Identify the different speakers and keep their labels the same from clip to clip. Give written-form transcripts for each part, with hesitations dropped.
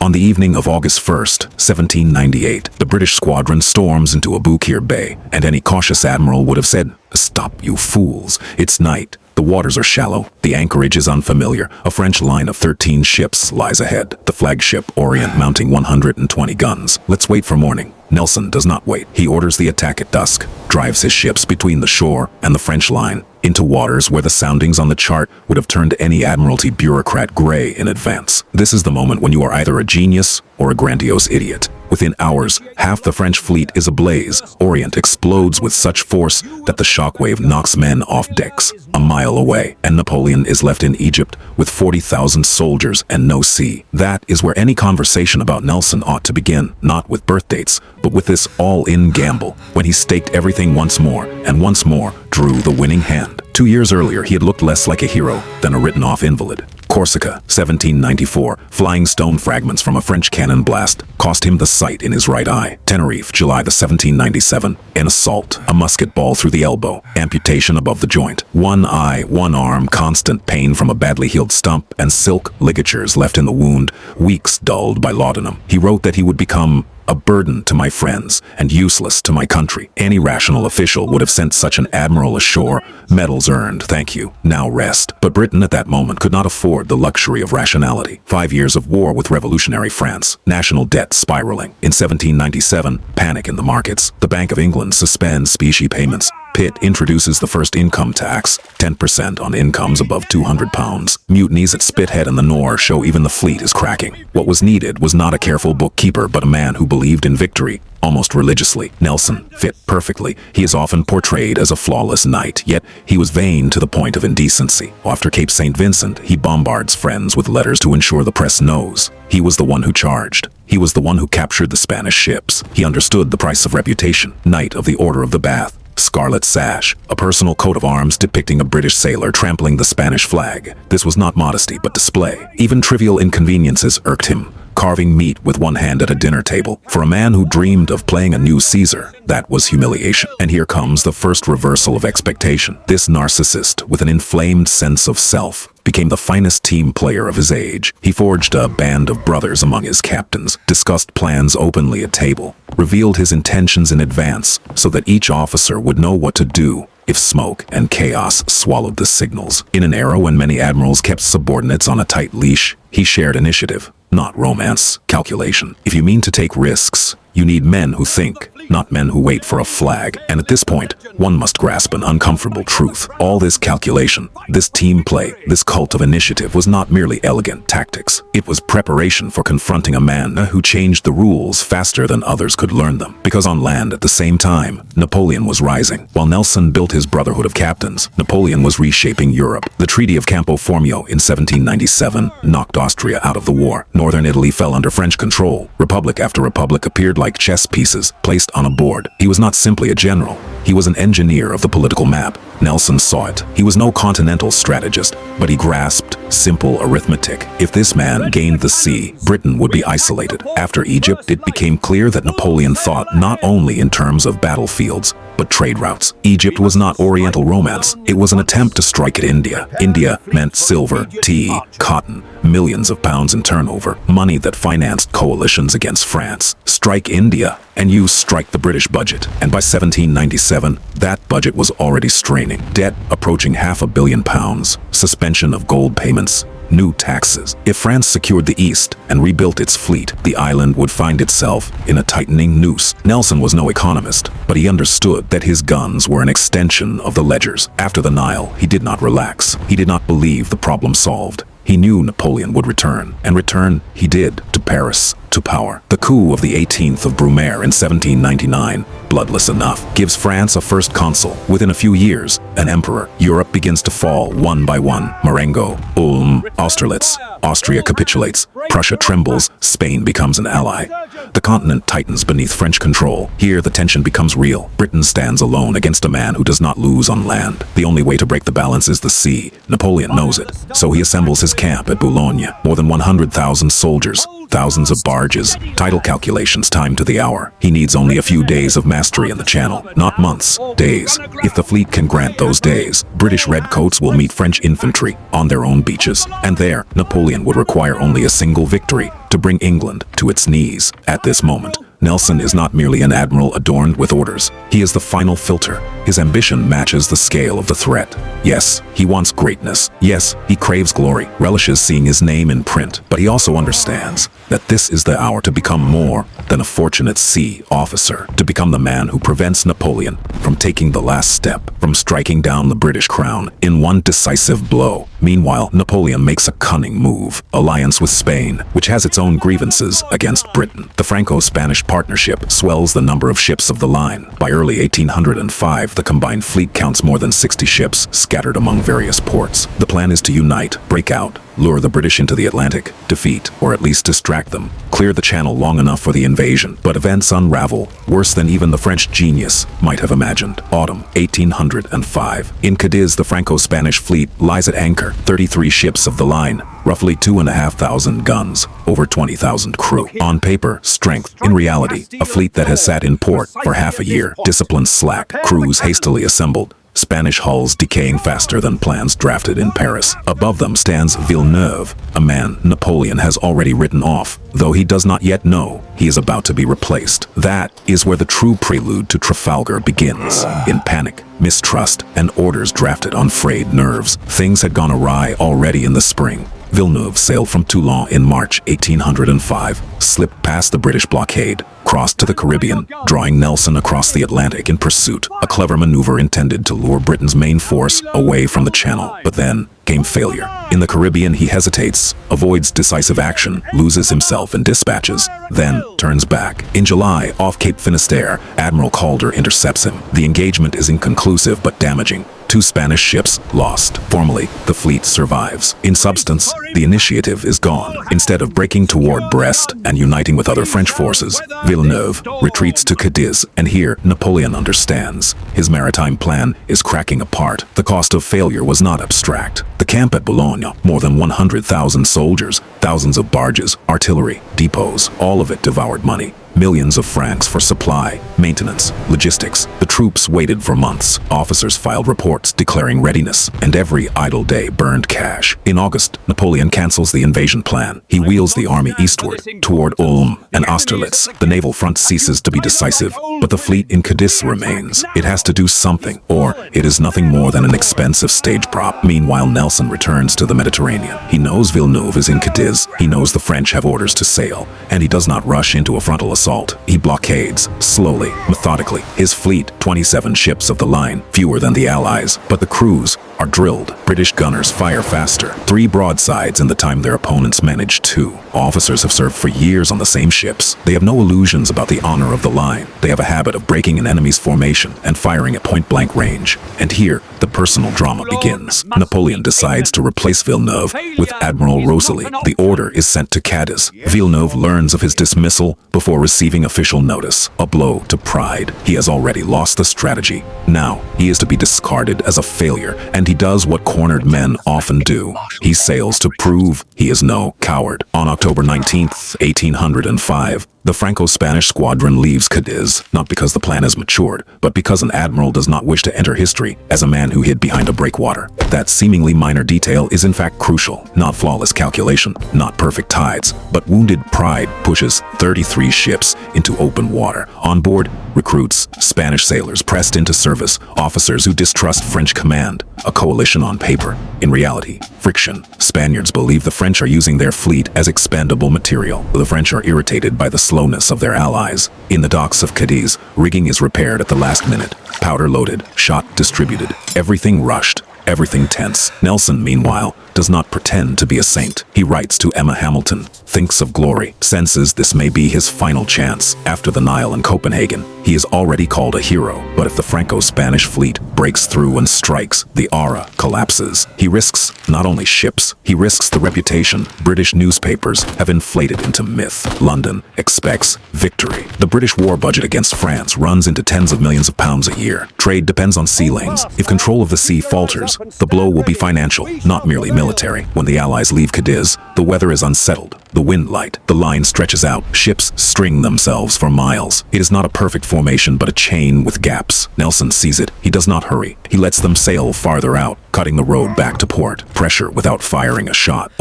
Speaker 1: On the evening of August 1st, 1798, the British squadron storms into Aboukir Bay, and any cautious admiral would have said, "Stop, you fools, it's night. The waters are shallow, the anchorage is unfamiliar, a French line of 13 ships lies ahead, the flagship Orient mounting 120 guns. Let's wait for morning." Nelson does not wait. He orders the attack at dusk, drives his ships between the shore and the French line, into waters where the soundings on the chart would have turned any Admiralty bureaucrat gray in advance. This is the moment when you are either a genius or a grandiose idiot. Within hours, half the French fleet is ablaze. Orient explodes with such force that the shockwave knocks men off decks a mile away, and Napoleon is left in Egypt with 40,000 soldiers and no sea. That is where any conversation about Nelson ought to begin, not with birth dates, but with this all-in gamble, when he staked everything once more, and once more drew the winning hand. 2 years earlier, he had looked less like a hero than a written-off invalid. Corsica, 1794, flying stone fragments from a French cannon blast cost him the sight in his right eye. Tenerife, July 1797, an assault, a musket ball through the elbow, amputation above the joint, one eye, one arm, constant pain from a badly healed stump, and silk ligatures left in the wound, weeks dulled by laudanum. He wrote that he would become a burden to my friends and useless to my country. Any rational official would have sent such an admiral ashore. Medals earned, thank you. Now rest. But Britain at that moment could not afford the luxury of rationality. 5 years of war with revolutionary France. National debt spiraling. In 1797, panic in the markets. The Bank of England suspends specie payments. Pitt introduces the first income tax, 10% on incomes above £200. Mutinies at Spithead and the Nore show even the fleet is cracking. What was needed was not a careful bookkeeper, but a man who believed in victory, almost religiously. Nelson fit perfectly. He is often portrayed as a flawless knight, yet he was vain to the point of indecency. After Cape St. Vincent, he bombards friends with letters to ensure the press knows. He was the one who charged. He was the one who captured the Spanish ships. He understood the price of reputation. Knight of the Order of the Bath. Scarlet sash, a personal coat of arms depicting a British sailor trampling the Spanish flag. This was not modesty, but display. Even trivial inconveniences irked him. Carving meat with one hand at a dinner table. For a man who dreamed of playing a new Caesar, that was humiliation. And here comes the first reversal of expectation. This narcissist, with an inflamed sense of self, became the finest team player of his age. He forged a band of brothers among his captains, discussed plans openly at table, revealed his intentions in advance so that each officer would know what to do if smoke and chaos swallowed the signals. In an era when many admirals kept subordinates on a tight leash, he shared initiative, not romance, calculation. If you mean to take risks, you need men who think, not men who wait for a flag. And at this point, one must grasp an uncomfortable truth. All this calculation, this team play, this cult of initiative was not merely elegant tactics. It was preparation for confronting a man who changed the rules faster than others could learn them. Because on land at the same time, Napoleon was rising. While Nelson built his brotherhood of captains, Napoleon was reshaping Europe. The Treaty of Campo Formio in 1797 knocked Austria out of the war. Northern Italy fell under French control. Republic after republic appeared like chess pieces placed on a board. He was not simply a general. He was an engineer of the political map. Nelson saw it. He was no continental strategist, but he grasped simple arithmetic. If this man gained the sea, Britain would be isolated. After Egypt, it became clear that Napoleon thought not only in terms of battlefields, but trade routes. Egypt was not Oriental romance. It was an attempt to strike at India. India meant silver, tea, cotton, millions of pounds in turnover, money that financed coalitions against France. Strike India, and you strike the British budget. And by 1797, that budget was already straining. Debt approaching £500 million, suspension of gold payments, new taxes. If France secured the East and rebuilt its fleet, the island would find itself in a tightening noose. Nelson was no economist, but he understood that his guns were an extension of the ledgers. After the Nile, he did not relax. He did not believe the problem solved. He knew Napoleon would return, and return he did, to Paris, to power. The coup of the 18th of Brumaire in 1799, bloodless enough, gives France a first consul. Within a few years, an emperor. Europe begins to fall one by one. Marengo, Ulm, Austerlitz. Austria capitulates. Prussia trembles. Spain becomes an ally. The continent tightens beneath French control. Here the tension becomes real. Britain stands alone against a man who does not lose on land. The only way to break the balance is the sea. Napoleon knows it. So he assembles his camp at Boulogne. More than 100,000 soldiers, thousands of barges, tidal calculations timed to the hour. He needs only a few days of mastery in the channel, not months, days. If the fleet can grant those days, British redcoats will meet French infantry on their own beaches, and there, Napoleon would require only a single victory to bring England to its knees. At this moment, Nelson is not merely an admiral adorned with orders. He is the final filter. His ambition matches the scale of the threat. Yes, he wants greatness. Yes, he craves glory, relishes seeing his name in print. But he also understands that this is the hour to become more than a fortunate sea officer, to become the man who prevents Napoleon from taking the last step, from striking down the British crown in one decisive blow. Meanwhile, Napoleon makes a cunning move. Alliance with Spain, which has its own grievances against Britain. The Franco-Spanish partnership swells the number of ships of the line. By early 1805, the combined fleet counts more than 60 ships scattered among various ports. The plan is to unite, break out, lure the British into the Atlantic, defeat, or at least distract them, clear the channel long enough for the invasion. But events unravel, worse than even the French genius might have imagined. Autumn 1805. In Cadiz, the Franco-Spanish fleet lies at anchor, 33 ships of the line, roughly 2,500 guns, over 20,000 crew. On paper, strength. In reality, a fleet that has sat in port for half a year, discipline slack, crews hastily assembled, Spanish hulls decaying faster than plans drafted in Paris. Above them stands Villeneuve, a man Napoleon has already written off, though he does not yet know he is about to be replaced. That is where the true prelude to Trafalgar begins. In panic, mistrust, and orders drafted on frayed nerves, things had gone awry already in the spring. Villeneuve sailed from Toulon in March 1805, slipped past the British blockade, crossed to the Caribbean, drawing Nelson across the Atlantic in pursuit, a clever maneuver intended to lure Britain's main force away from the Channel. But then came failure. In the Caribbean, he hesitates, avoids decisive action, loses himself in dispatches, then turns back. In July, off Cape Finisterre, Admiral Calder intercepts him. The engagement is inconclusive but damaging. 2 Spanish ships lost. Formally, the fleet survives. In substance, the initiative is gone. Instead of breaking toward Brest and uniting with other French forces, Villeneuve retreats to Cadiz, and here Napoleon understands. His maritime plan is cracking apart. The cost of failure was not abstract. The camp at Boulogne, more than 100,000 soldiers, thousands of barges, artillery, depots, all of it devoured money. Millions of francs for supply, maintenance, logistics. The troops waited for months. Officers filed reports declaring readiness, and every idle day burned cash. In August, Napoleon cancels the invasion plan. He wheels the army eastward, toward Ulm and Austerlitz. The naval front ceases to be decisive, but the fleet in Cadiz remains. It has to do something, or it is nothing more than an expensive stage prop. Meanwhile, Nelson returns to the Mediterranean. He knows Villeneuve is in Cadiz. He knows the French have orders to sail, and he does not rush into a frontal assault. He blockades, slowly, methodically. His fleet, 27 ships of the line, fewer than the Allies, but the crews are drilled. British gunners fire faster, 3 broadsides in the time their opponents manage 2. Officers have served for years on the same ships. They have no illusions about the honor of the line. They have a habit of breaking an enemy's formation and firing at point-blank range. And here, the personal drama begins. Napoleon decides to replace Villeneuve with Admiral Rosalie. The order is sent to Cadiz. Villeneuve learns of his dismissal before receiving official notice. A blow to pride. He has already lost the strategy. Now, he is to be discarded as a failure, and he does what cornered men often do. He sails to prove he is no coward. On October 19th, 1805, the Franco-Spanish squadron leaves Cadiz, not because the plan has matured, but because an admiral does not wish to enter history as a man who hid behind a breakwater. That seemingly minor detail is in fact crucial. Not flawless calculation, not perfect tides, but wounded pride pushes 33 ships into open water. On board, recruits, Spanish sailors pressed into service, officers who distrust French command. A coalition on paper. In reality, friction. Spaniards believe the French are using their fleet as expendable material. The French are irritated by the slowness of their allies. In the docks of Cadiz, rigging is repaired at the last minute. Powder loaded, shot distributed. Everything rushed, everything tense. Nelson, meanwhile, does not pretend to be a saint. He writes to Emma Hamilton, thinks of glory, senses this may be his final chance. After the Nile and Copenhagen, he is already called a hero. But if the Franco-Spanish fleet breaks through and strikes, the aura collapses. He risks not only ships, he risks the reputation British newspapers have inflated into myth. London expects victory. The British war budget against France runs into tens of millions of pounds a year. Trade depends on sea lanes. If control of the sea falters, The blow will be financial, not merely military. When the Allies leave Cadiz, the weather is unsettled, the wind light, the line stretches out, ships string themselves for miles. It is not a perfect formation but a chain with gaps. Nelson sees it. He does not hurry. He lets them sail farther out, cutting the road back to port. Pressure without firing a shot.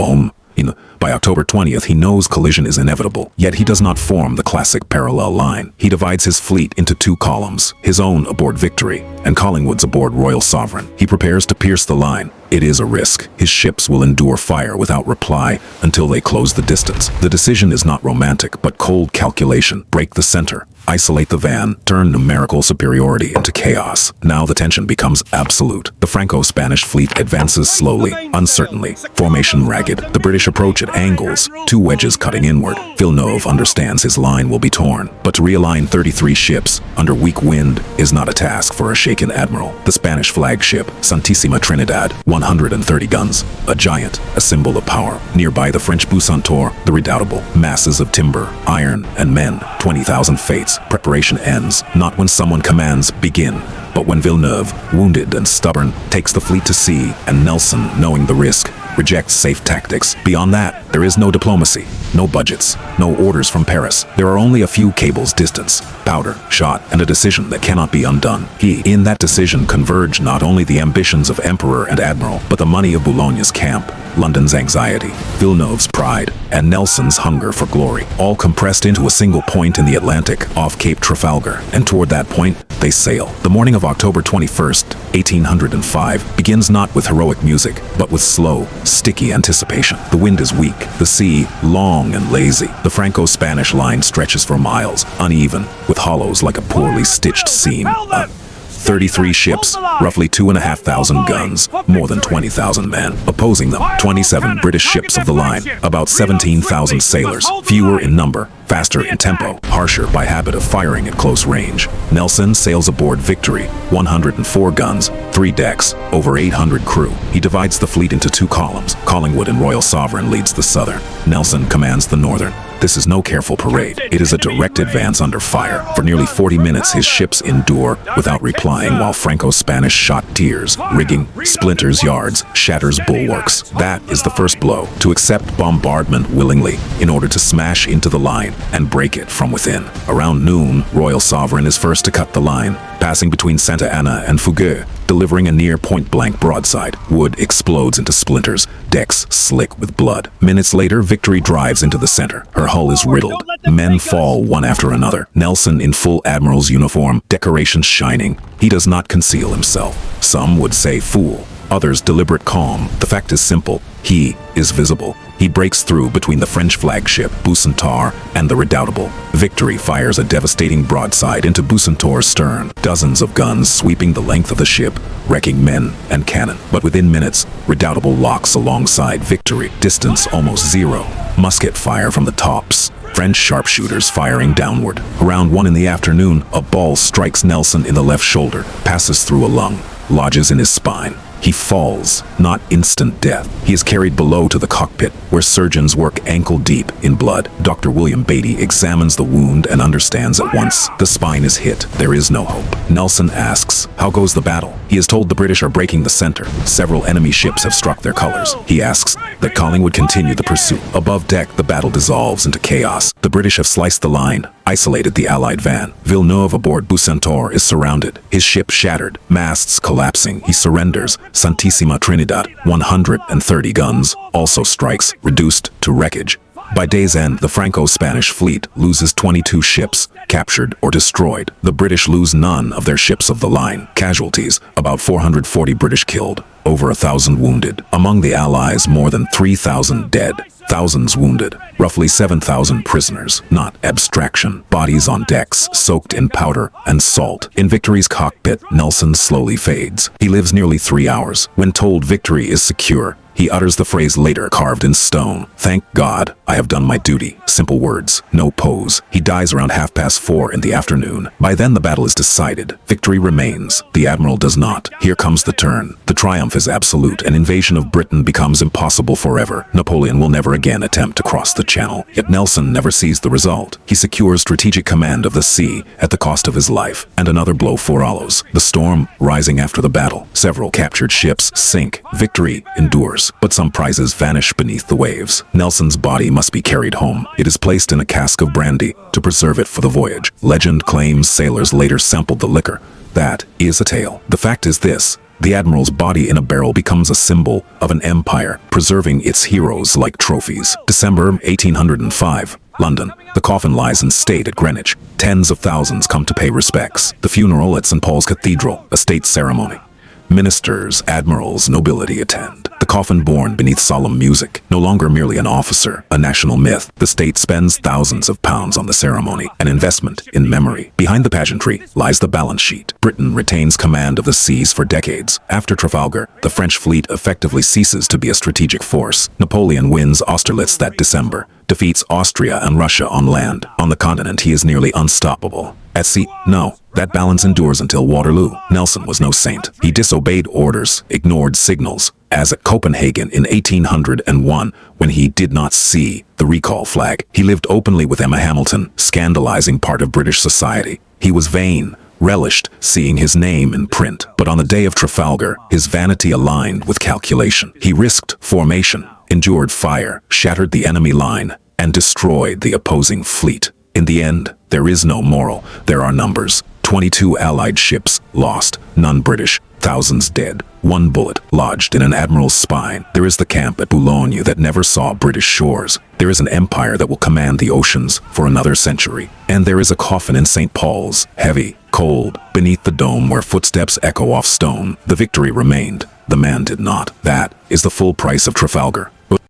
Speaker 1: By October 20th, he knows collision is inevitable, yet he does not form the classic parallel line. He divides his fleet into two columns, his own aboard Victory and Collingwood's aboard Royal Sovereign. He prepares to pierce the line. It is a risk. His ships will endure fire without reply until they close the distance. The decision is not romantic, but cold calculation. Break the center. Isolate the van, turn numerical superiority into chaos. Now the tension becomes absolute. The Franco-Spanish fleet advances slowly, uncertainly, formation ragged. The British approach at angles, two wedges cutting inward. Villeneuve understands his line will be torn, but to realign 33 ships under weak wind is not a task for a shaken admiral. The Spanish flagship, Santissima Trinidad, 130 guns, a giant, a symbol of power. Nearby the French Bucentaur, the redoubtable, masses of timber, iron, and men, 20,000 fates. Preparation ends, not when someone commands begin, but when Villeneuve, wounded and stubborn, takes the fleet to sea, and Nelson, knowing the risk, rejects safe tactics. Beyond that, there is no diplomacy, no budgets, no orders from Paris. There are only a few cables distance, powder, shot, and a decision that cannot be undone. In that decision converge not only the ambitions of Emperor and Admiral, but the money of Boulogne's camp, London's anxiety, Villeneuve's pride, and Nelson's hunger for glory, all compressed into a single point in the Atlantic off Cape Trafalgar. And toward that point, they sail. The morning of October 21st, 1805, begins not with heroic music, but with slow, sticky anticipation. The wind is weak, the sea long and lazy. The Franco-Spanish line stretches for miles, uneven, with hollows like a poorly stitched seam. 33 ships, roughly 2,500 guns, more than 20,000 men. Opposing them, 27 British ships of the line, about 17,000 sailors, fewer in number, faster in tempo, harsher by habit of firing at close range. Nelson sails aboard Victory, 104 guns, 3 decks, over 800 crew. He divides the fleet into two columns. Collingwood and Royal Sovereign leads the southern. Nelson commands the northern. This is no careful parade. It is a direct advance under fire. For nearly 40 minutes, his ships endure without replying while Franco-Spanish shot tears, rigging, splinters yards, shatters bulwarks. That is the first blow, to accept bombardment willingly in order to smash into the line and break it from within. Around noon, Royal Sovereign is first to cut the line, passing between Santa Ana and Fougueux, delivering a near point-blank broadside. Wood explodes into splinters, decks slick with blood. Minutes later, Victory drives into the center. Her hull is riddled. Men fall one after another. Nelson in full admiral's uniform, decorations shining. He does not conceal himself. Some would say fool, others deliberate calm. The fact is simple. He is visible. He breaks through between the French flagship, Bucentaur, and the redoubtable. Victory fires a devastating broadside into Bucentaur's stern, dozens of guns sweeping the length of the ship, wrecking men and cannon. But within minutes, Redoubtable locks alongside Victory, distance almost zero. Musket fire from the tops, French sharpshooters firing downward. Around 1 in the afternoon, a ball strikes Nelson in the left shoulder, passes through a lung, lodges in his spine. He falls, not instant death. He is carried below to the cockpit, where surgeons work ankle-deep in blood. Dr. William Beatty examines the wound and understands at once. The spine is hit. There is no hope. Nelson asks, how goes the battle? He is told the British are breaking the center. Several enemy ships have struck their colors. He asks that Collingwood continue the pursuit. Above deck, the battle dissolves into chaos. The British have sliced the line, isolated the Allied van. Villeneuve aboard Bucentaur is surrounded, his ship shattered, masts collapsing. He surrenders. Santissima Trinidad, 130 guns, also strikes, reduced to wreckage. By day's end, the Franco-Spanish fleet loses 22 ships, captured or destroyed. The British lose none of their ships of the line. Casualties, about 440 British killed, over 1,000 wounded. Among the Allies, more than 3,000 dead, thousands wounded, roughly 7,000 prisoners. Not abstraction. Bodies on decks, soaked in powder and salt. In Victory's cockpit, Nelson slowly fades. He lives nearly 3 hours. When told Victory is secure, He utters the phrase later carved in stone. Thank God, I have done my duty. Simple words, no pose. He dies around 4:30 in the afternoon. By then the battle is decided. Victory remains. The admiral does not. Here comes the turn. The triumph is absolute. An invasion of Britain becomes impossible forever. Napoleon will never again attempt to cross the Channel. Yet Nelson never sees the result. He secures strategic command of the sea at the cost of his life. And another blow follows. The storm rising after the battle. Several captured ships sink. Victory endures, but some prizes vanish beneath the waves. Nelson's body must be carried home. It is placed in a cask of brandy to preserve it for the voyage. Legend claims sailors later sampled the liquor. That is a tale. The fact is this: the admiral's body in a barrel becomes a symbol of an empire, preserving its heroes like trophies. December 1805. London. The coffin lies in state at Greenwich. Tens of thousands come to pay respects. The funeral at St. Paul's Cathedral, a state ceremony. Ministers, admirals, nobility attend. The coffin borne beneath solemn music, no longer merely an officer, a national myth. The state spends thousands of pounds on the ceremony, an investment in memory. Behind the pageantry lies the balance sheet. Britain retains command of the seas for decades. After Trafalgar, the French fleet effectively ceases to be a strategic force. Napoleon wins Austerlitz that December, defeats Austria and Russia on land. On the continent, he is nearly unstoppable. At sea, no. That balance endures until Waterloo. Nelson was no saint. He disobeyed orders, ignored signals, as at Copenhagen in 1801, when he did not see the recall flag. He lived openly with Emma Hamilton, scandalizing part of British society. He was vain, relished seeing his name in print. But on the day of Trafalgar, his vanity aligned with calculation. He risked formation, endured fire, shattered the enemy line, and destroyed the opposing fleet. In the end, there is no moral, there are numbers. 22 Allied ships lost, none British, thousands dead. One bullet lodged in an admiral's spine. There is the camp at Boulogne that never saw British shores. There is an empire that will command the oceans for another century. And there is a coffin in St. Paul's, heavy, cold, beneath the dome where footsteps echo off stone. The victory remained. The man did not. That is the full price of Trafalgar.